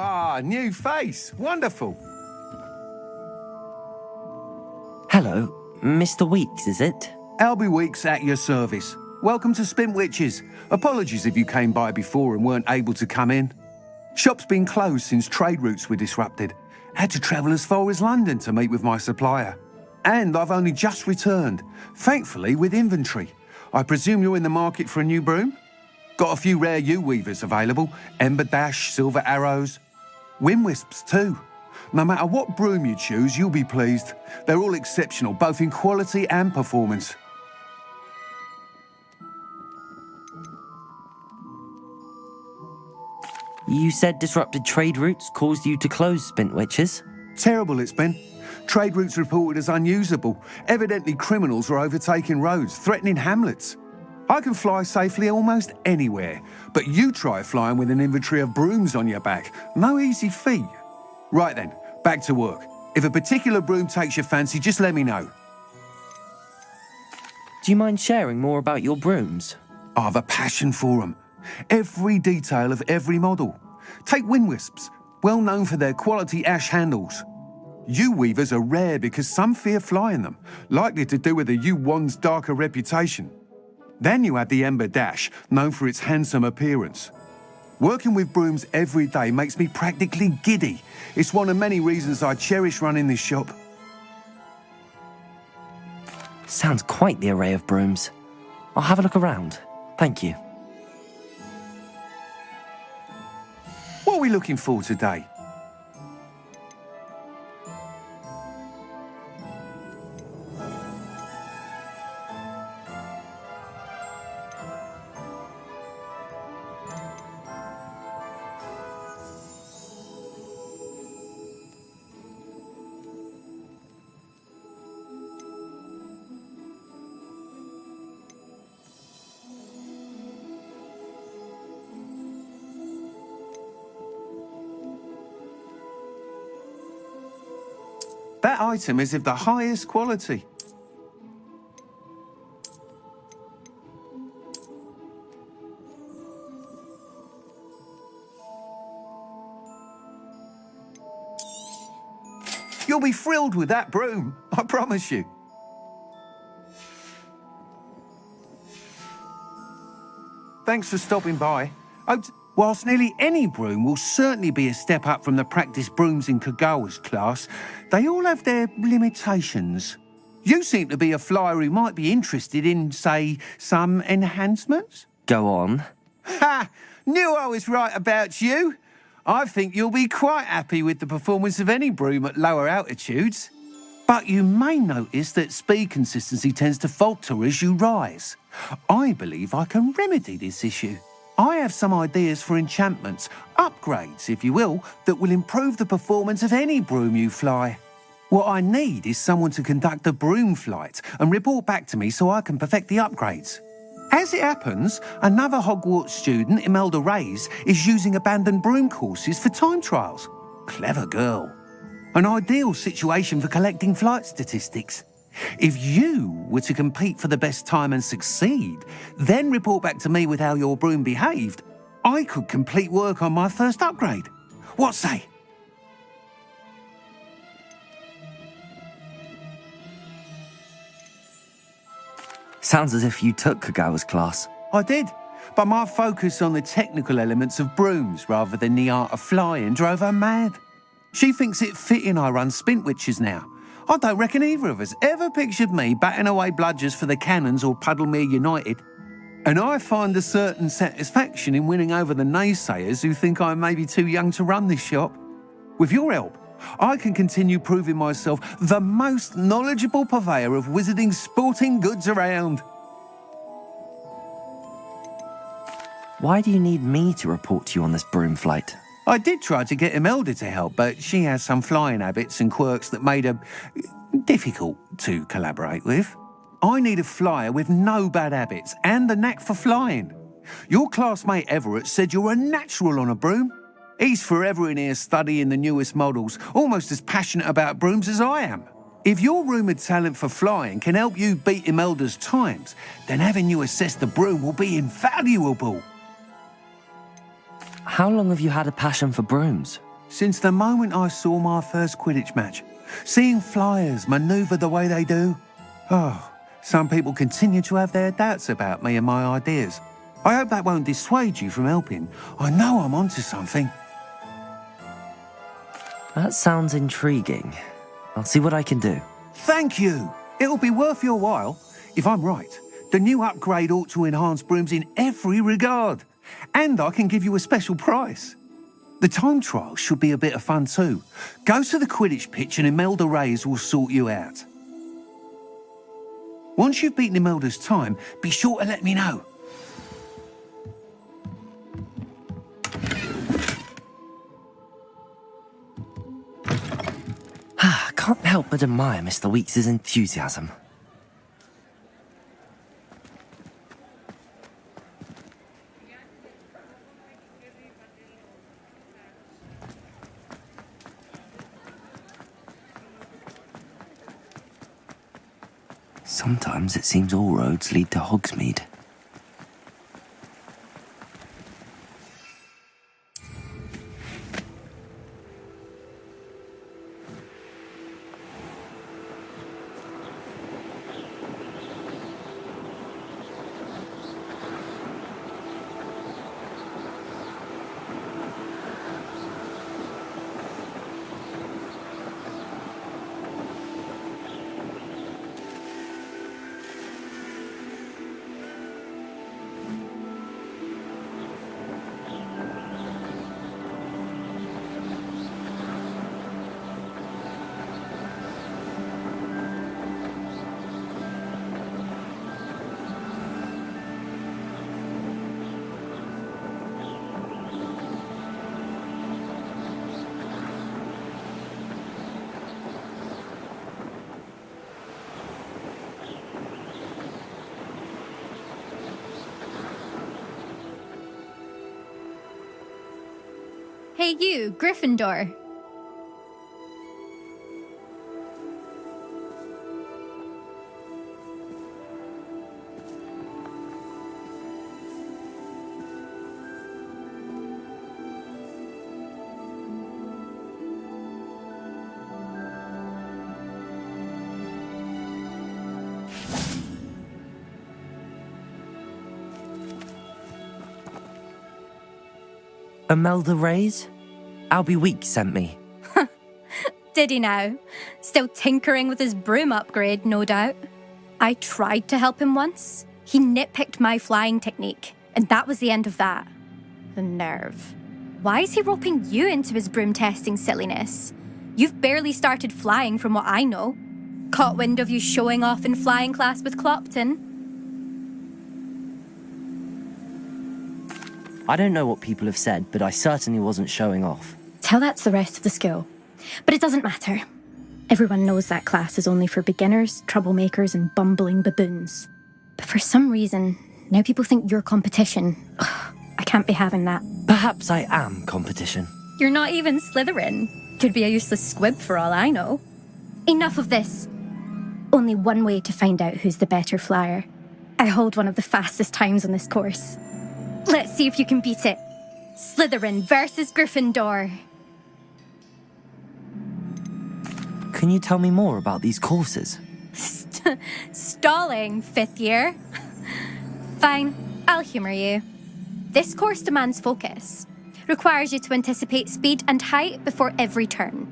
Ah, new face. Wonderful. Hello, Mr. Weeks, is it? Albie Weeks at your service. Welcome to Spintwitches. Apologies if you came by before and weren't able to come in. Shop's been closed since trade routes were disrupted. Had to travel as far as London to meet with my supplier. And I've only just returned, thankfully with inventory. I presume you're in the market for a new broom? Got a few rare U-weavers available. Ember Dash, Silver Arrows. Wind Wisps too. No matter what broom you choose, you'll be pleased. They're all exceptional, both in quality and performance. You said disrupted trade routes caused you to close Spintwitches? Terrible it's been. Trade routes reported as unusable. Evidently criminals are overtaking roads, threatening hamlets. I can fly safely almost anywhere, but you try flying with an inventory of brooms on your back. No easy feat. Right then, back to work. If a particular broom takes your fancy, just let me know. Do you mind sharing more about your brooms? I've a passion for them. Every detail of every model. Take Wind Wisps, well known for their quality ash handles. U-weavers are rare because some fear flying them, likely to do with the U-wand's darker reputation. Then you have the Ember Dash, known for its handsome appearance. Working with brooms every day makes me practically giddy. It's one of many reasons I cherish running this shop. Sounds quite the array of brooms. I'll have a look around. Thank you. What are we looking for today? That item is of the highest quality. You'll be thrilled with that broom, I promise you. Thanks for stopping by. Whilst nearly any broom will certainly be a step up from the practice brooms in Kagawa's class, they all have their limitations. You seem to be a flyer who might be interested in, say, some enhancements? Go on. Ha! Knew I was right about you. I think you'll be quite happy with the performance of any broom at lower altitudes. But you may notice that speed consistency tends to falter as you rise. I believe I can remedy this issue. I have some ideas for enchantments, upgrades, if you will, that will improve the performance of any broom you fly. What I need is someone to conduct a broom flight and report back to me so I can perfect the upgrades. As it happens, another Hogwarts student, Imelda Reyes, is using abandoned broom courses for time trials. Clever girl. An ideal situation for collecting flight statistics. If you were to compete for the best time and succeed, then report back to me with how your broom behaved, I could complete work on my first upgrade. What say? Sounds as if you took Kagawa's class. I did, but my focus on the technical elements of brooms rather than the art of flying drove her mad. She thinks it fitting I run Spintwitches now. I don't reckon either of us ever pictured me batting away bludgers for the Cannons or Puddlemere United. And I find a certain satisfaction in winning over the naysayers who think I may be too young to run this shop. With your help, I can continue proving myself the most knowledgeable purveyor of wizarding sporting goods around. Why do you need me to report to you on this broom flight? I did try to get Imelda to help, but she has some flying habits and quirks that made her difficult to collaborate with. I need a flyer with no bad habits and the knack for flying. Your classmate Everett said you're a natural on a broom. He's forever in here studying the newest models, almost as passionate about brooms as I am. If your rumoured talent for flying can help you beat Imelda's times, then having you assess the broom will be invaluable. How long have you had a passion for brooms? Since the moment I saw my first Quidditch match, seeing flyers manoeuvre the way they do, some people continue to have their doubts about me and my ideas. I hope that won't dissuade you from helping. I know I'm onto something. That sounds intriguing. I'll see what I can do. Thank you. It'll be worth your while. If I'm right, the new upgrade ought to enhance Brooms in every regard. And I can give you a special price. The time trial should be a bit of fun too. Go to the Quidditch pitch and Imelda Reyes will sort you out. Once you've beaten Imelda's time, be sure to let me know. I can't help but admire Mr. Weeks' enthusiasm. Sometimes it seems all roads lead to Hogsmeade. Hey you, Gryffindor. Imelda Reyes? Albie Weeks sent me. Did he now? Still tinkering with his broom upgrade, no doubt. I tried to help him once. He nitpicked my flying technique, and that was the end of that. The nerve. Why is he roping you into his broom testing silliness? You've barely started flying from what I know. Caught wind of you showing off in flying class with Clopton. I don't know what people have said, but I certainly wasn't showing off. Tell that to the rest of the school. But it doesn't matter. Everyone knows that class is only for beginners, troublemakers, and bumbling baboons. But for some reason, now people think you're competition. Ugh, I can't be having that. Perhaps I am competition. You're not even Slytherin. Could be a useless squib for all I know. Enough of this. Only one way to find out who's the better flyer. I hold one of the fastest times on this course. Let's see if you can beat it. Slytherin versus Gryffindor. Can you tell me more about these courses? Stalling, fifth year. Fine, I'll humour you. This course demands focus. Requires you to anticipate speed and height before every turn.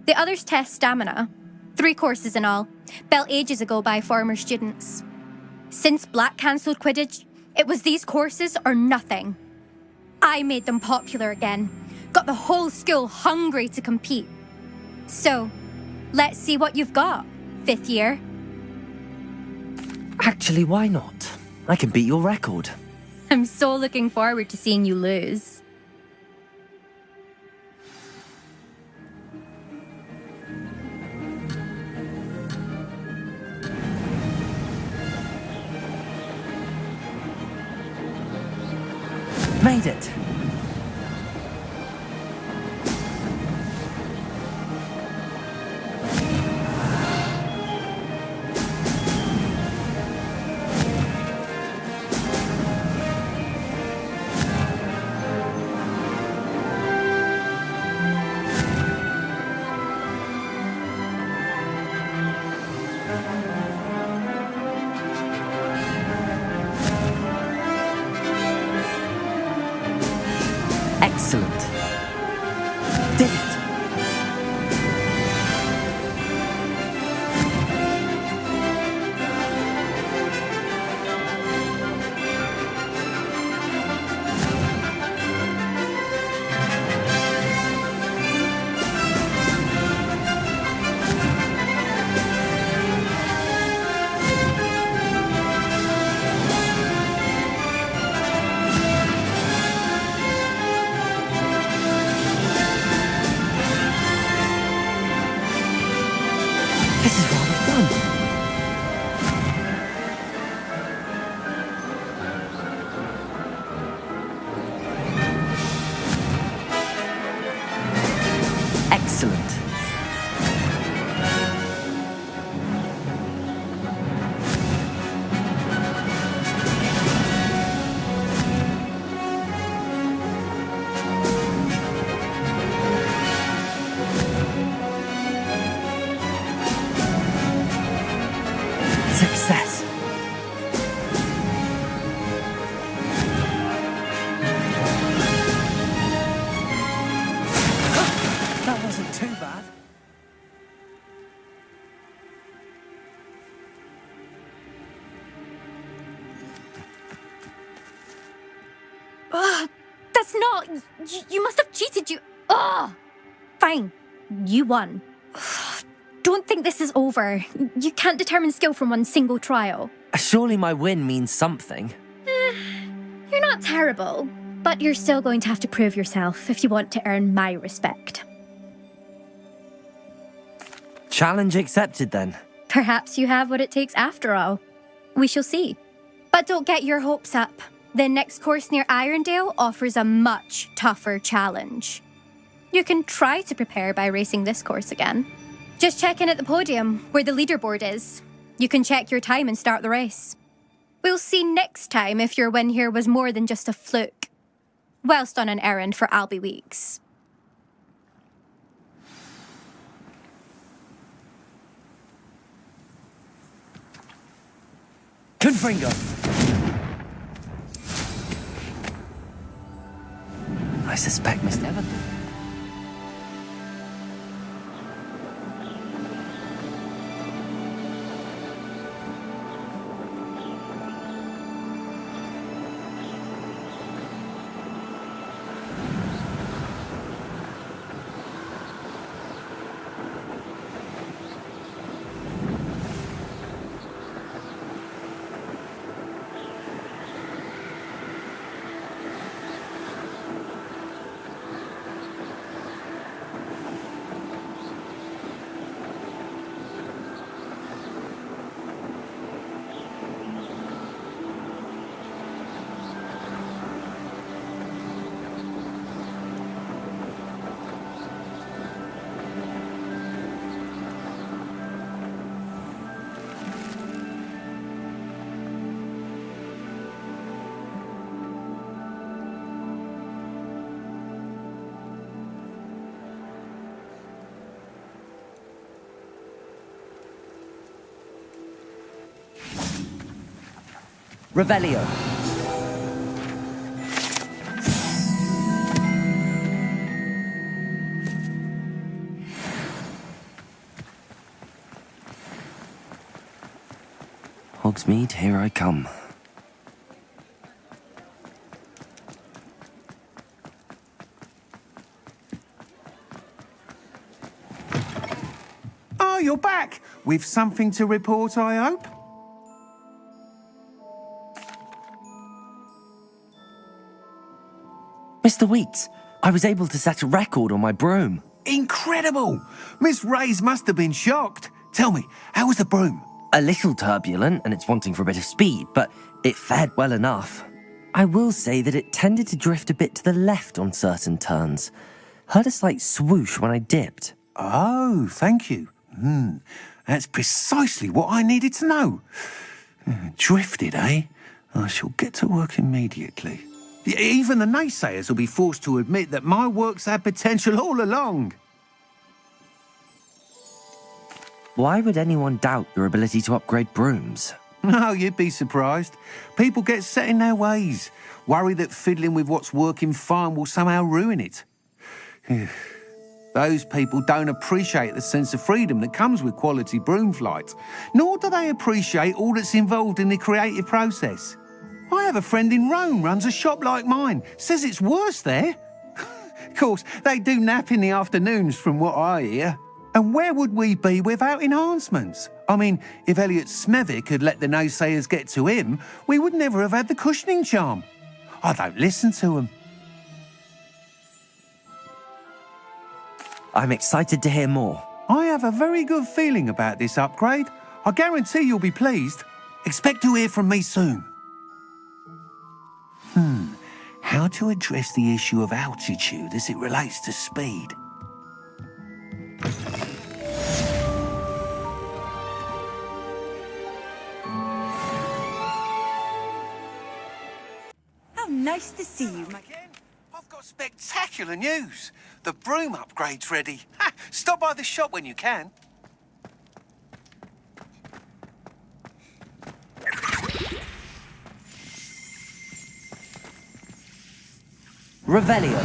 The others test stamina. 3 courses in all, built ages ago by former students. Since Black cancelled Quidditch, it was these courses or nothing. I made them popular again. Got the whole school hungry to compete. So, let's see what you've got, fifth year. Actually, why not? I can beat your record. I'm so looking forward to seeing you lose. Made it! Excellent. Did it. This is rather fun. Excellent. Success. That wasn't too bad. Ugh, that's not. You must have cheated. Ugh. Fine. You won. Ugh, don't think this is over. You can't determine skill from one single trial. Surely my win means something. You're not terrible, but you're still going to have to prove yourself if you want to earn my respect. Challenge accepted then. Perhaps you have what it takes after all. We shall see. But don't get your hopes up. The next course near Irondale offers a much tougher challenge. You can try to prepare by racing this course again. Just check in at the podium, where the leaderboard is. You can check your time and start the race. We'll see next time if your win here was more than just a fluke, whilst on an errand for Albie Weeks. Confringo. I suspect Miss Everton. Revelio. Hogsmeade, here I come. Oh, you're back. With something to report, I hope? Mr. Weeks, I was able to set a record on my broom. Incredible! Miss Reyes must have been shocked. Tell me, how was the broom? A little turbulent and it's wanting for a bit of speed, but it fared well enough. I will say that it tended to drift a bit to the left on certain turns. Heard a slight swoosh when I dipped. Oh, thank you. That's precisely what I needed to know. Drifted, eh? I shall get to work immediately. Even the naysayers will be forced to admit that my work's had potential all along. Why would anyone doubt your ability to upgrade brooms? No, you'd be surprised. People get set in their ways, worry that fiddling with what's working fine will somehow ruin it. Those people don't appreciate the sense of freedom that comes with quality broom flight, nor do they appreciate all that's involved in the creative process. I have a friend in Rome runs a shop like mine, says it's worse there. Of course, they do nap in the afternoons from what I hear. And where would we be without enhancements? I mean, if Elliot Smethwick had let the naysayers get to him, we would never have had the cushioning charm. I don't listen to them. I'm excited to hear more. I have a very good feeling about this upgrade. I guarantee you'll be pleased. Expect to hear from me soon. How to address the issue of altitude as it relates to speed? How nice to see you, my... Again, I've got spectacular news. The broom upgrade's ready. Ha, stop by the shop when you can. Revelio.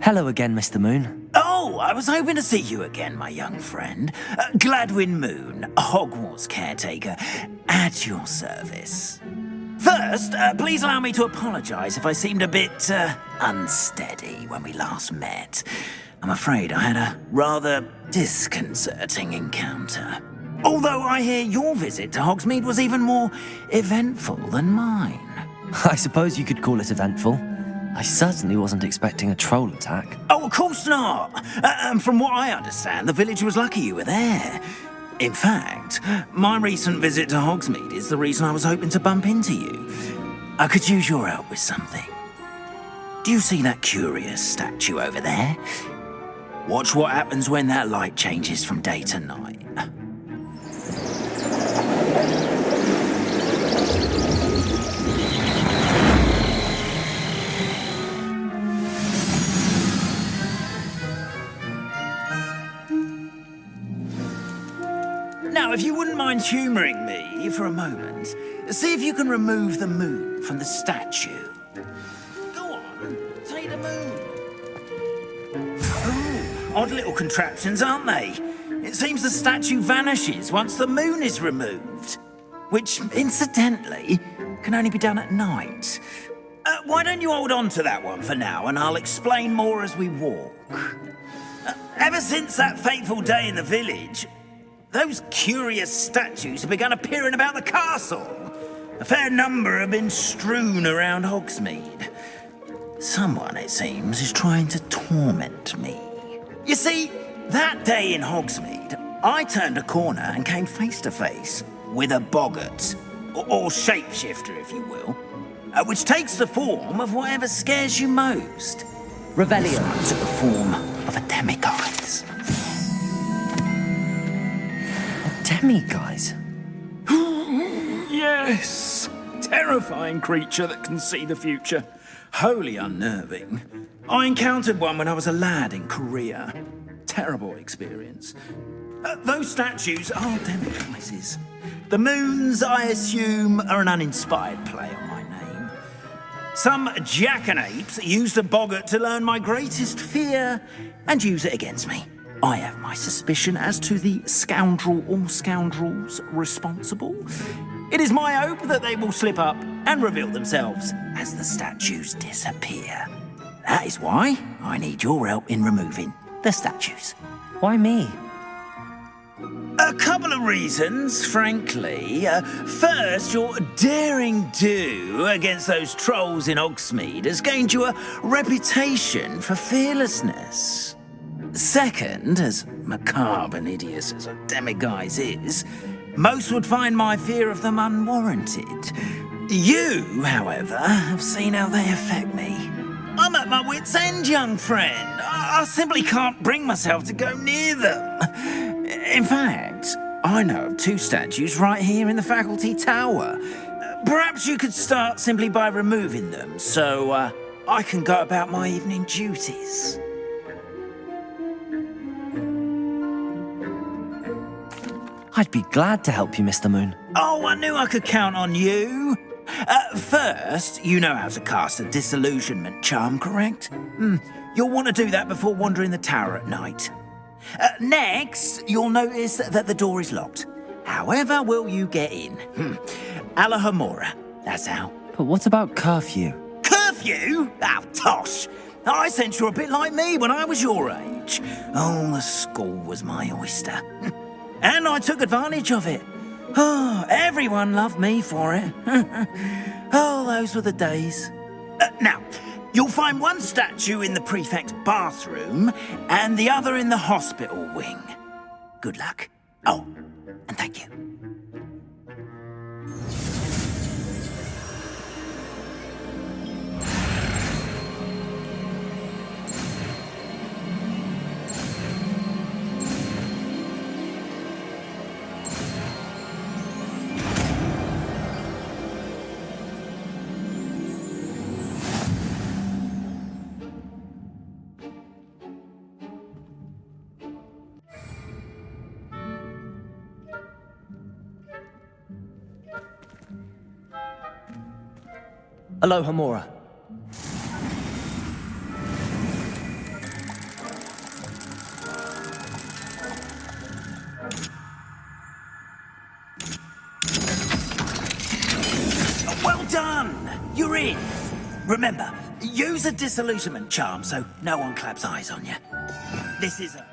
Hello again, Mr. Moon. Oh, I was hoping to see you again, my young friend. Gladwin Moon, Hogwarts caretaker, at your service. First, please allow me to apologise if I seemed a bit unsteady when we last met. I'm afraid I had a rather disconcerting encounter. Although I hear your visit to Hogsmeade was even more eventful than mine. I suppose you could call it eventful. I certainly wasn't expecting a troll attack. Oh, of course not. And from what I understand, the village was lucky you were there. In fact, my recent visit to Hogsmeade is the reason I was hoping to bump into you. I could use your help with something. Do you see that curious statue over there? Watch what happens when that light changes from day to night. Now, if you wouldn't mind humouring me for a moment, see if you can remove the moon from the statue. Go on, take the moon. Oh, odd little contraptions, aren't they? It seems the statue vanishes once the moon is removed, which, incidentally, can only be done at night. Why don't you hold on to that one for now, and I'll explain more as we walk. Ever since that fateful day in the village, those curious statues have begun appearing about the castle. A fair number have been strewn around Hogsmeade. Someone, it seems, is trying to torment me. You see, that day in Hogsmeade, I turned a corner and came face to face with a boggart, or shapeshifter, if you will, which takes the form of whatever scares you most. Revelio. This one took the form of a demiguise. Demiguise? Yes! Terrifying creature that can see the future. Wholly unnerving. I encountered one when I was a lad in Korea. Terrible experience. Those statues are demiguises. The moons, I assume, are an uninspired play on my name. Some jackanapes used a boggart to learn my greatest fear and use it against me. I have my suspicion as to the scoundrel or scoundrels responsible. It is my hope that they will slip up and reveal themselves as the statues disappear. That is why I need your help in removing the statues. Why me? A couple of reasons, frankly. First, your daring do against those trolls in Hogsmeade has gained you a reputation for fearlessness. Second, as macabre and hideous as a demiguise is, Most would find my fear of them unwarranted. You, however, have seen how they affect me. I'm at my wit's end, young friend. I simply can't bring myself to go near them. In fact, I know of 2 statues right here in the faculty tower. Perhaps you could start simply by removing them, so I can go about my evening duties. I'd be glad to help you, Mr. Moon. Oh, I knew I could count on you. First, you know how to cast a disillusionment charm, correct? You'll want to do that before wandering the tower at night. Next, you'll notice that the door is locked. However will you get in? Alohomora, that's how. But what about curfew? Curfew? Oh, tosh. I sense you're a bit like me when I was your age. Oh, the school was my oyster. And I took advantage of it. Oh, everyone loved me for it. Oh, those were the days. Now, you'll find one statue in the prefect's bathroom and the other in the hospital wing. Good luck. Oh, and thank you. Alohomora. Well done! You're in. Remember, use a disillusionment charm so no one claps eyes on you. This is a...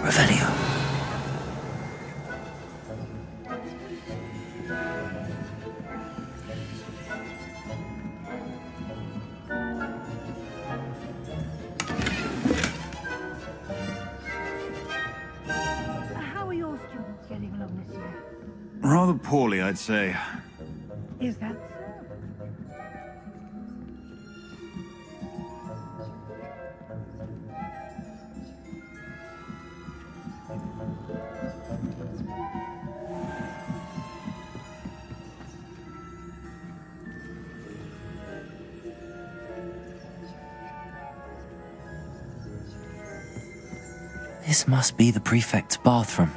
Revelio. How are your students getting along this year? Rather poorly, I'd say. Is that so? This must be the prefect's bathroom.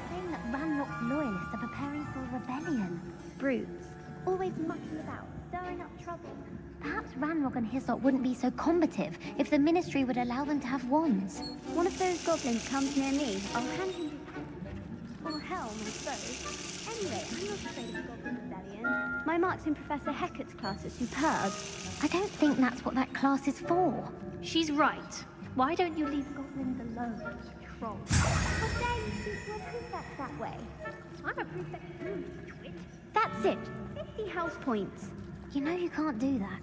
Saying that Ranrock's loyalists are preparing for a rebellion. Brutes, always mucking about, stirring up trouble. Perhaps Ranrock and his lot wouldn't be so combative if the Ministry would allow them to have wands. One of those goblins comes near me, I'll hand him his or helm, I suppose. Anyway, I'm not afraid of the Goblin Rebellion. My marks in Professor Hecat's class are superb. I don't think that's what that class is for. She's right. Why don't you leave goblins alone, troll? How dare you speak to a prefect that way? I'm a prefect too, twit. That's it. 50 house points. You know you can't do that.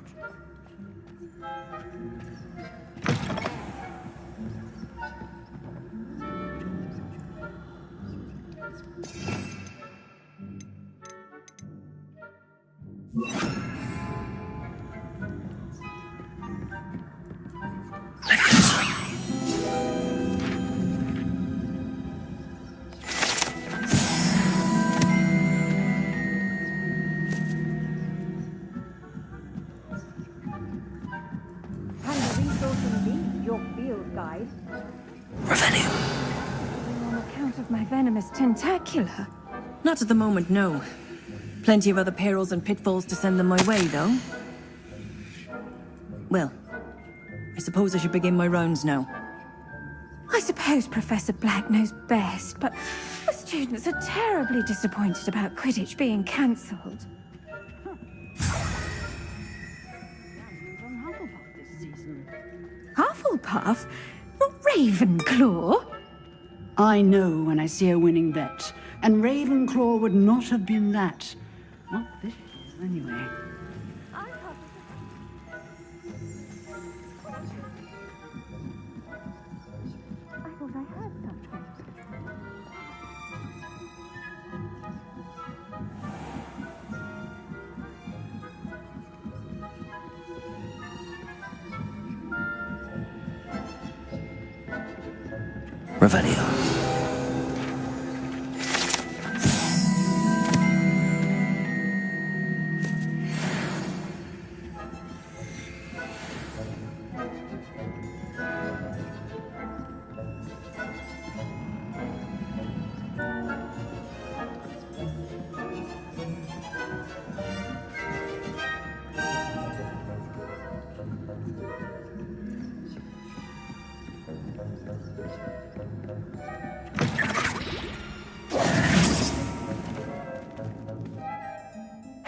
your field guide. Revelio. On account of my venomous tentacula. Not at the moment, no. Plenty of other perils and pitfalls to send them my way, though. Well, I suppose I should begin my rounds now. I suppose Professor Black knows best, but the students are terribly disappointed about Quidditch being cancelled. Hufflepuff? Not Ravenclaw? I know when I see a winning bet, and Ravenclaw would not have been that. Not this year, anyway. I thought I heard something. Revelio.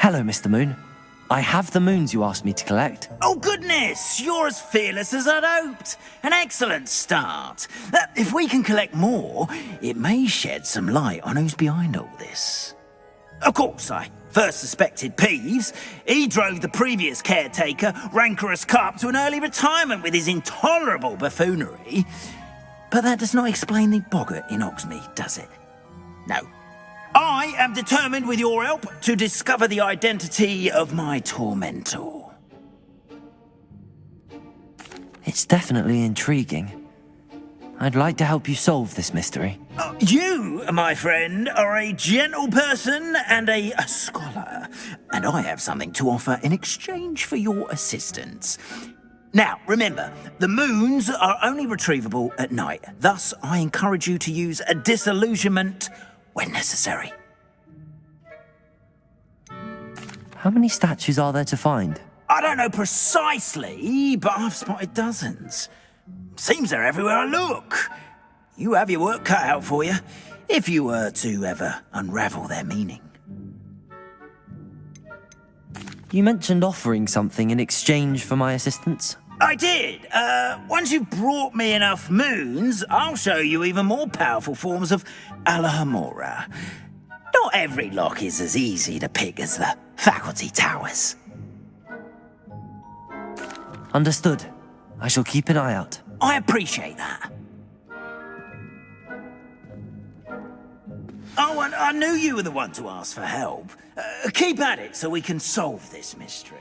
Hello, Mr. Moon. I have the moons you asked me to collect. Oh, goodness! You're as fearless as I'd hoped. An excellent start. If we can collect more, it may shed some light on who's behind all this. Of course, I first suspected Peeves. He drove the previous caretaker, Rancorous Carp, to an early retirement with his intolerable buffoonery. But that does not explain the boggart in Hogsmeade, does it? No. I am determined, with your help, to discover the identity of my tormentor. It's definitely intriguing. I'd like to help you solve this mystery. You, my friend, are a gentle person and a scholar, and I have something to offer in exchange for your assistance. Now, remember, the moons are only retrievable at night. Thus, I encourage you to use a disillusionment when necessary. How many statues are there to find? I don't know precisely, but I've spotted dozens. Seems they're everywhere I look. You have your work cut out for you, if you were to ever unravel their meaning. You mentioned offering something in exchange for my assistance. I did. Once you've brought me enough moons, I'll show you even more powerful forms of Alohomora. Not every lock is as easy to pick as the faculty towers. Understood. I shall keep an eye out. I appreciate that. Oh, and I knew you were the one to ask for help. Keep at it so we can solve this mystery.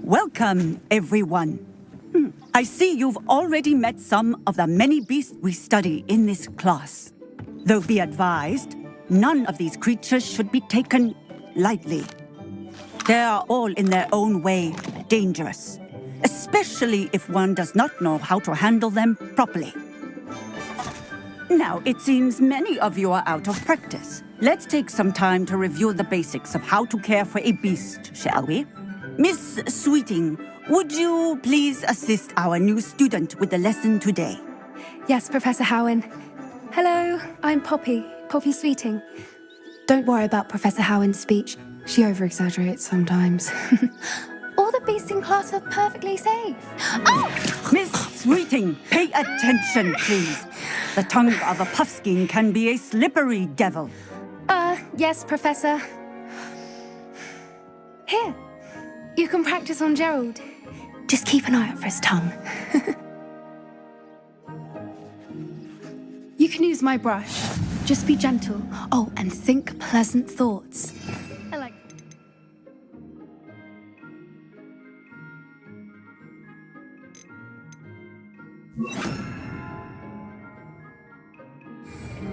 Welcome, everyone. I see you've already met some of the many beasts we study in this class. Though be advised, none of these creatures should be taken lightly. They are all in their own way dangerous, especially if one does not know how to handle them properly. Now, it seems many of you are out of practice. Let's take some time to review the basics of how to care for a beast, shall we? Miss Sweeting, would you please assist our new student with the lesson today? Yes, Professor Howen. Hello, I'm Poppy Sweeting. Don't worry about Professor Howen's speech. She over-exaggerates sometimes. All the beasts in class are perfectly safe. Oh! Miss Sweeting, pay attention, please. The tongue of a puffskein can be a slippery devil. Yes, Professor. Here, you can practice on Gerald. Just keep an eye out for his tongue. You can use my brush. Just be gentle. Oh, and think pleasant thoughts. I like...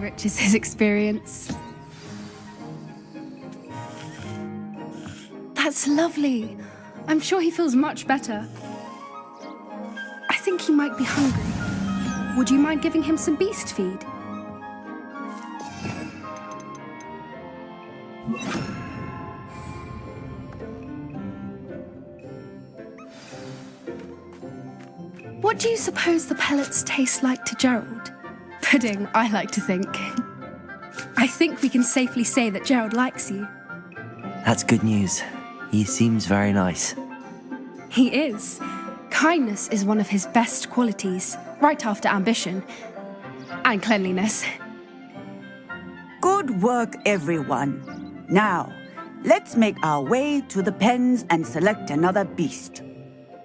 enriches his experience. That's lovely. I'm sure he feels much better. I think he might be hungry. Would you mind giving him some beast feed? What do you suppose the pellets taste like to Gerald? Pudding, I like to think. I think we can safely say that Gerald likes you. That's good news. He seems very nice. He is. Kindness is one of his best qualities, right after ambition. And cleanliness. Good work, everyone. Now, let's make our way to the pens and select another beast.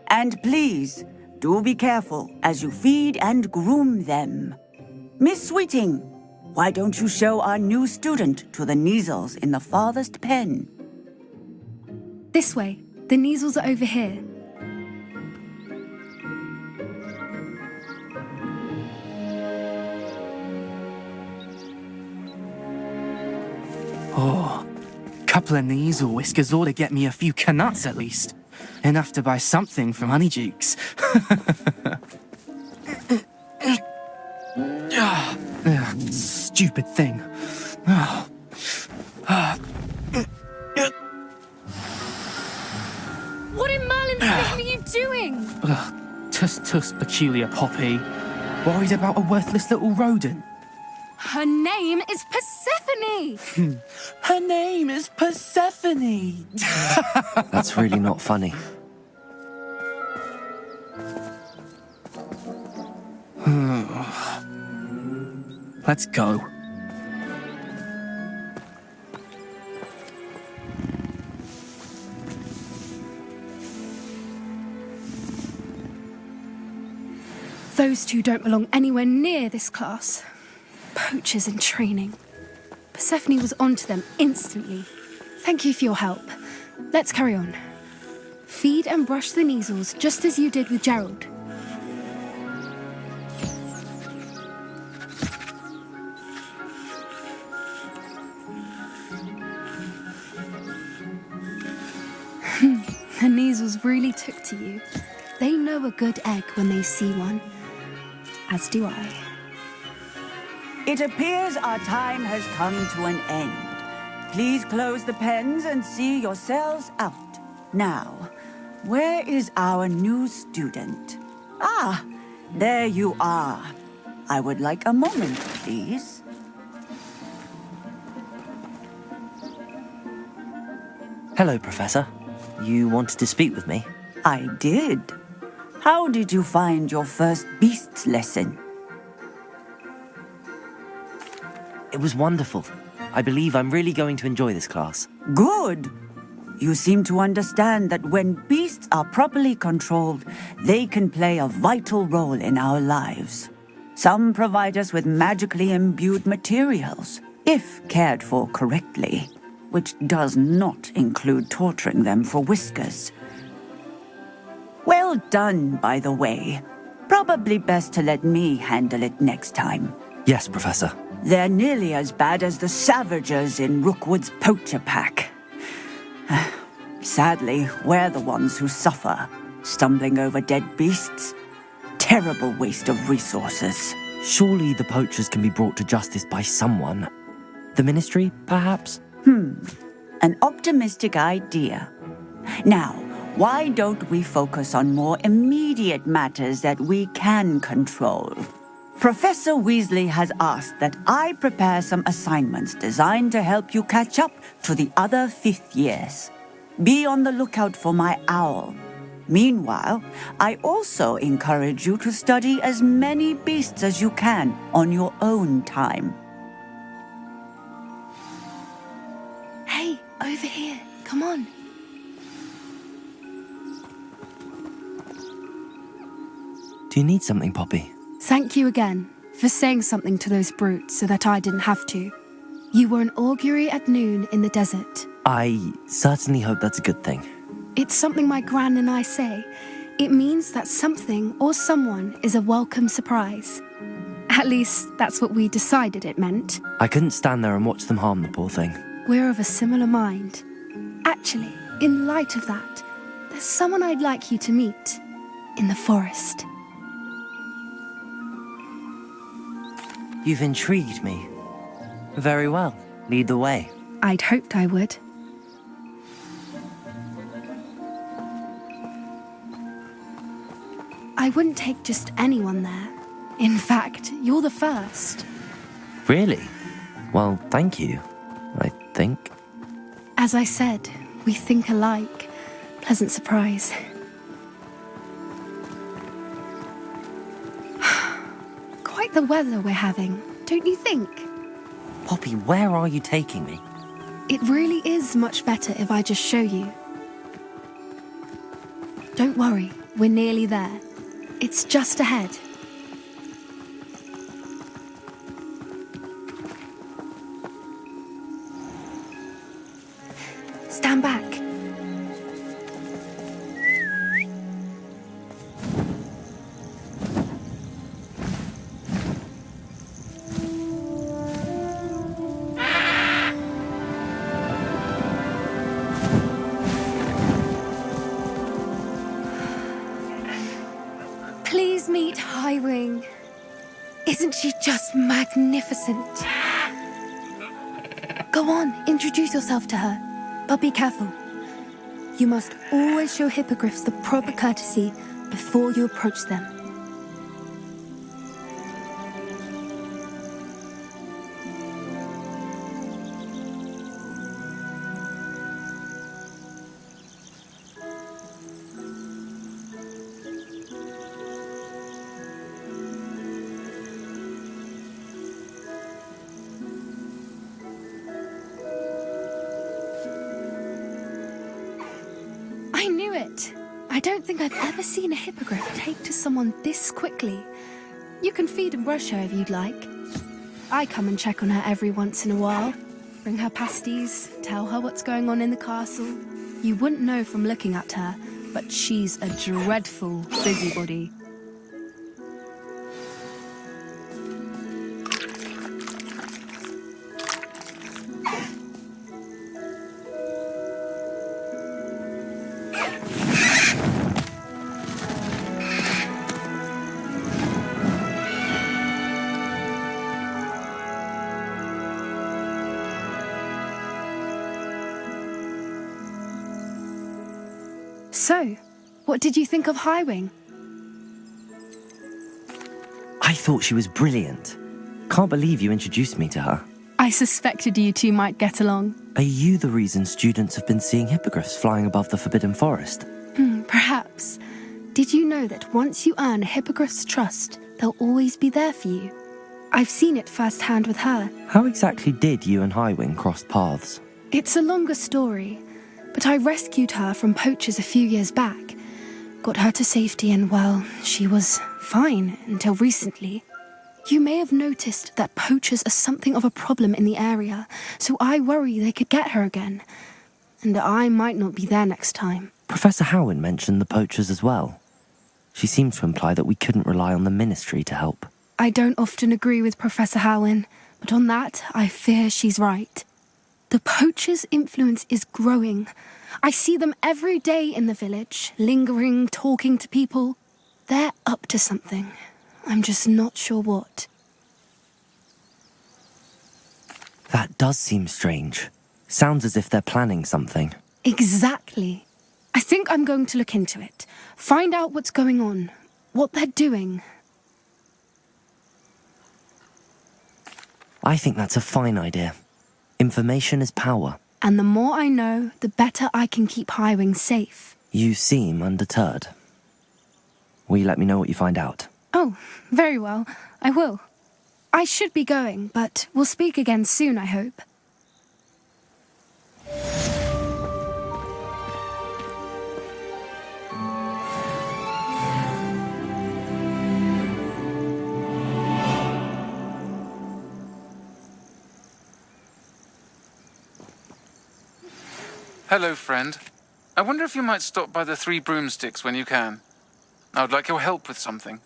And please, do be careful as you feed and groom them. Miss Sweeting, why don't you show our new student to the Neasels in the farthest pen? This way. The Neasels are over here. Oh, couple of Neasel whiskers ought to get me a few canuts at least. Enough to buy something from Honeydukes. Stupid thing. What in Merlin's name are you doing? Tuss, peculiar Poppy. Worried about a worthless little rodent. Her name is Persephone! Her name is Persephone! That's really not funny. Let's go. Those two don't belong anywhere near this class. Poachers in training. Persephone was onto them instantly. Thank you for your help. Let's carry on. Feed and brush the Neasels just as you did with Gerald. The Neasels really took to you. They know a good egg when they see one. As do I. It appears our time has come to an end. Please close the pens and see yourselves out. Now, where is our new student? Ah, there you are. I would like a moment, please. Hello, Professor. You wanted to speak with me? I did. How did you find your first beasts lesson? It was wonderful. I believe I'm really going to enjoy this class. Good. You seem to understand that when beasts are properly controlled, they can play a vital role in our lives. Some provide us with magically imbued materials, if cared for correctly, which does not include torturing them for whiskers. Well done, by the way. Probably best to let me handle it next time. Yes, Professor. They're nearly as bad as the Savagers in Rookwood's poacher pack. Sadly, we're the ones who suffer, stumbling over dead beasts. Terrible waste of resources. Surely the poachers can be brought to justice by someone. The Ministry, perhaps? An optimistic idea. Now, why don't we focus on more immediate matters that we can control? Professor Weasley has asked that I prepare some assignments designed to help you catch up to the other fifth years. Be on the lookout for my owl. Meanwhile, I also encourage you to study as many beasts as you can on your own time. Hey, over here. Come on. Do you need something, Poppy? Thank you again for saying something to those brutes so that I didn't have to. You were an augury at noon in the desert. I certainly hope that's a good thing. It's something my gran and I say. It means that something or someone is a welcome surprise. At least, that's what we decided it meant. I couldn't stand there and watch them harm the poor thing. We're of a similar mind. Actually, in light of that, there's someone I'd like you to meet. In the forest. You've intrigued me. Very well. Lead the way. I'd hoped I would. I wouldn't take just anyone there. In fact, you're the first. Really? Well, thank you, I think. As I said, we think alike. Pleasant surprise. Quite the weather we're having, don't you think? Poppy, where are you taking me? It really is much better if I just show you. Don't worry, we're nearly there. It's just ahead. Stand back. Please meet Highwing. Isn't she just magnificent? Go on, introduce yourself to her. But be careful. You must always show hippogriffs the proper courtesy before you approach them. I knew it! I don't think I've ever seen a hippogriff take to someone this quickly. You can feed and brush her if you'd like. I come and check on her every once in a while. Bring her pasties, tell her what's going on in the castle. You wouldn't know from looking at her, but she's a dreadful busybody. So, what did you think of Highwing? I thought she was brilliant. Can't believe you introduced me to her. I suspected you two might get along. Are you the reason students have been seeing hippogriffs flying above the Forbidden Forest? Perhaps. Did you know that once you earn a hippogriff's trust, they'll always be there for you? I've seen it firsthand with her. How exactly did you and Highwing cross paths? It's a longer story, but I rescued her from poachers a few years back. Got her to safety and, well, she was fine until recently. You may have noticed that poachers are something of a problem in the area, so I worry they could get her again. And I might not be there next time. Professor Howen mentioned the poachers as well. She seemed to imply that we couldn't rely on the ministry to help. I don't often agree with Professor Howen, but on that, I fear she's right. The poachers' influence is growing. I see them every day in the village, lingering, talking to people. They're up to something. I'm just not sure what. That does seem strange. Sounds as if they're planning something. Exactly. I think I'm going to look into it. Find out what's going on, what they're doing. I think that's a fine idea. Information is power. And the more I know, the better I can keep Highwing safe. You seem undeterred. Will you let me know what you find out? Oh, very well. I will. I should be going, but we'll speak again soon, I hope. Hello, friend. I wonder if you might stop by the Three Broomsticks when you can. I would like your help with something.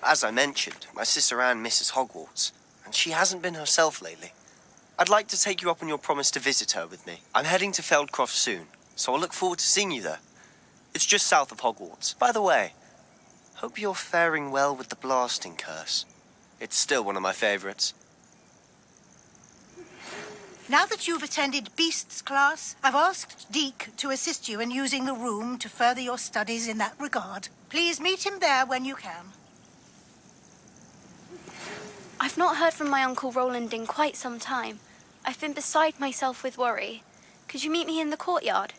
As I mentioned, my sister Anne misses Hogwarts, and she hasn't been herself lately. I'd like to take you up on your promise to visit her with me. I'm heading to Feldcroft soon, so I'll look forward to seeing you there. It's just south of Hogwarts. By the way, hope you're faring well with the blasting curse. It's still one of my favorites. Now that you've attended Beasts class, I've asked Deke to assist you in using the room to further your studies in that regard. Please meet him there when you can. I've not heard from my Uncle Roland in quite some time. I've been beside myself with worry. Could you meet me in the courtyard?